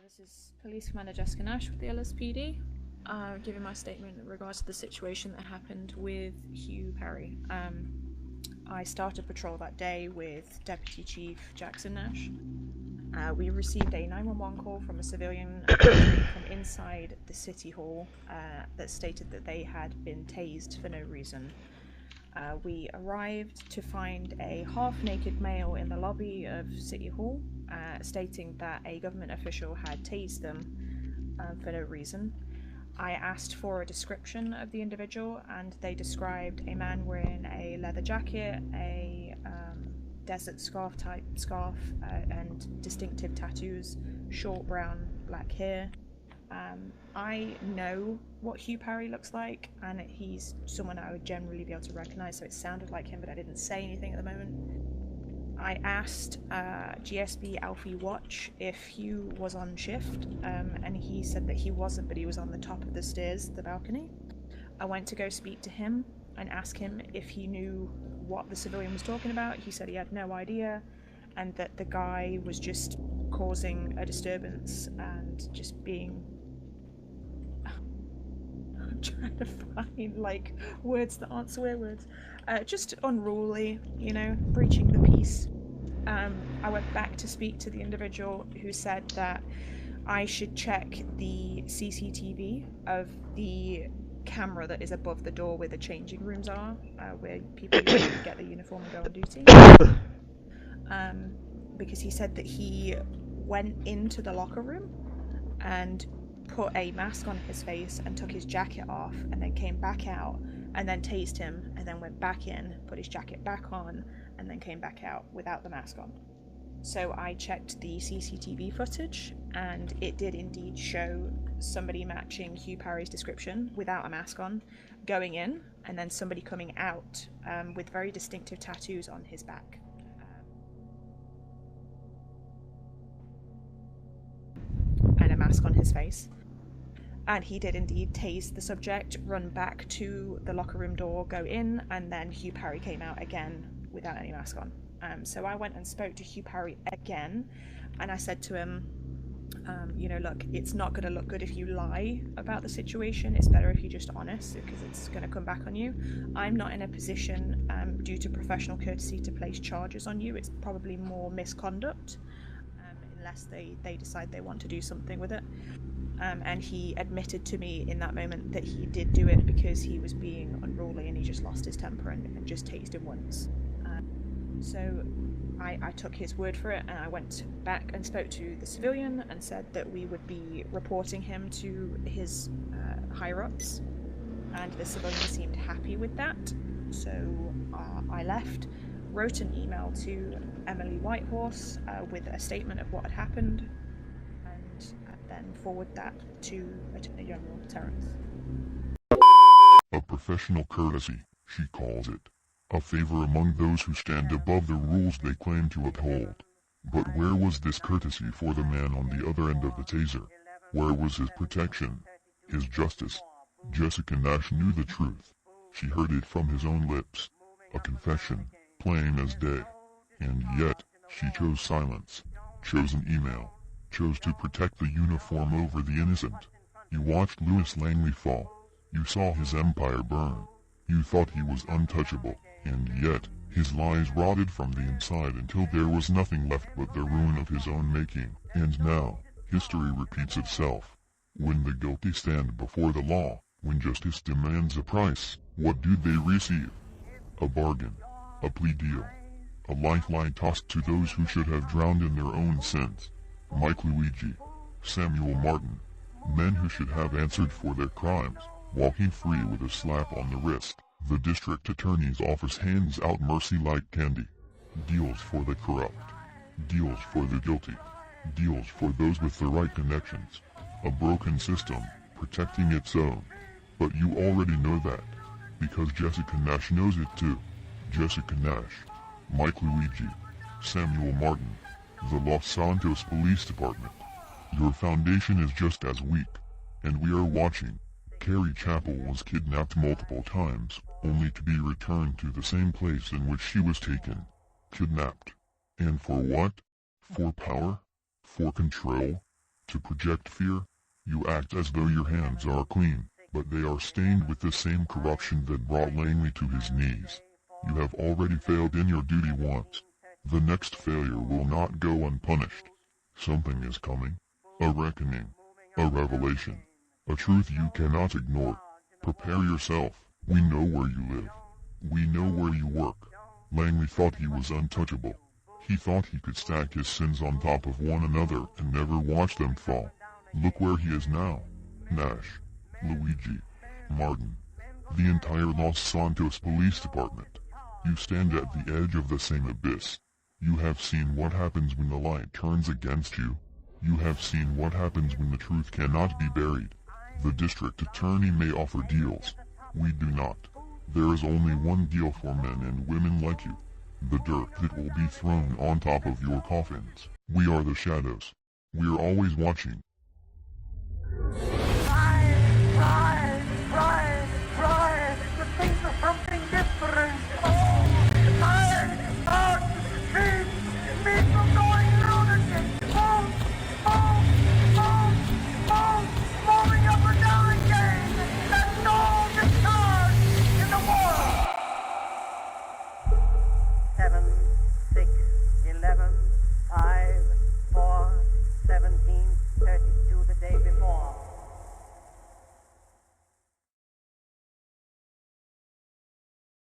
This is Police Commander Jessica Nash with the LSPD. Giving my statement in regards to the situation that happened with Hugh Perry. I started patrol that day with Deputy Chief Jackson Nash. We received a 911 call from a civilian from inside the City Hall that stated that they had been tased for no reason. We arrived to find a half-naked male in the lobby of City Hall, stating that a government official had tased them for no reason. I asked for a description of the individual, and they described a man wearing a leather jacket, a desert scarf type scarf, and distinctive tattoos, short brown, black hair. I know what Hugh Perry looks like, and he's someone I would generally be able to recognise, so it sounded like him, but I didn't say anything at the moment. I asked GSB Alfie Watch if Hugh was on shift, and he said that he wasn't, but he was on the top of the stairs, the balcony. I went to go speak to him and ask him if he knew what the civilian was talking about. He said he had no idea, and that the guy was just causing a disturbance and just being... I'm trying to find, words that aren't swear words. Just unruly, breaching the peace. I went back to speak to the individual who said that I should check the CCTV of the camera that is above the door where the changing rooms are, where people usually get their uniform and go on duty. Because he said that he went into the locker room and put a mask on his face and took his jacket off, and then came back out and then tased him, and then went back in, put his jacket back on, and then came back out without the mask on. So I checked the CCTV footage, and it did indeed show somebody matching Hugh Perry's description without a mask on, going in, and then somebody coming out with very distinctive tattoos on his back. And a mask on his face. And he did indeed tase the subject, run back to the locker room door, go in, and then Hugh Perry came out again without any mask on. So I went and spoke to Hugh Perry again, and I said to him, look, it's not going to look good if you lie about the situation. It's better if you're just honest, because it's going to come back on you. I'm not in a position, due to professional courtesy, to place charges on you. It's probably more misconduct, unless they decide they want to do something with it. And he admitted to me in that moment that he did do it because he was being unruly and he just lost his temper and just tased him once. So I took his word for it, and I went back and spoke to the civilian and said that we would be reporting him to his higher-ups, and the civilian seemed happy with that. So I left, wrote an email to Emily Whitehorse with a statement of what had happened, and then forward that to Attorney General Terrence. A professional courtesy, she calls it. A favor among those who stand above the rules they claim to uphold. But where was this courtesy for the man on the other end of the taser? Where was his protection? His justice? Jessica Nash knew the truth. She heard it from his own lips. A confession, plain as day. And yet, she chose silence, chose an email, chose to protect the uniform over the innocent. You watched Louis Langley fall. You saw his empire burn. You thought he was untouchable, and yet, his lies rotted from the inside until there was nothing left but the ruin of his own making. And now, history repeats itself. When the guilty stand before the law, when justice demands a price, what do they receive? A bargain, a plea deal, a lifeline tossed to those who should have drowned in their own sins. Mike Luigi, Samuel Martin, men who should have answered for their crimes, walking free with a slap on the wrist. The district attorney's office hands out mercy like candy. Deals for the corrupt. Deals for the guilty. Deals for those with the right connections. A broken system, protecting its own. But you already know that, because Jessica Nash knows it too. Jessica Nash, Mike Luigi, Samuel Martin, the Los Santos Police Department. Your foundation is just as weak, and we are watching. Carrie Chappell was kidnapped multiple times, only to be returned to the same place in which she was taken. Kidnapped. And for what? For power? For control? To project fear, you act as though your hands are clean, but they are stained with the same corruption that brought Langley to his knees. You have already failed in your duty once. The next failure will not go unpunished. Something is coming. A reckoning. A revelation. A truth you cannot ignore. Prepare yourself. We know where you live. We know where you work. Langley thought he was untouchable. He thought he could stack his sins on top of one another and never watch them fall. Look where he is now. Nash, Luigi, Martin, the entire Los Santos Police Department. You stand at the edge of the same abyss. You have seen what happens when the light turns against you. You have seen what happens when the truth cannot be buried. The district attorney may offer deals. We do not. There is only one deal for men and women like you. The dirt that will be thrown on top of your coffins. We are the shadows. We are always watching.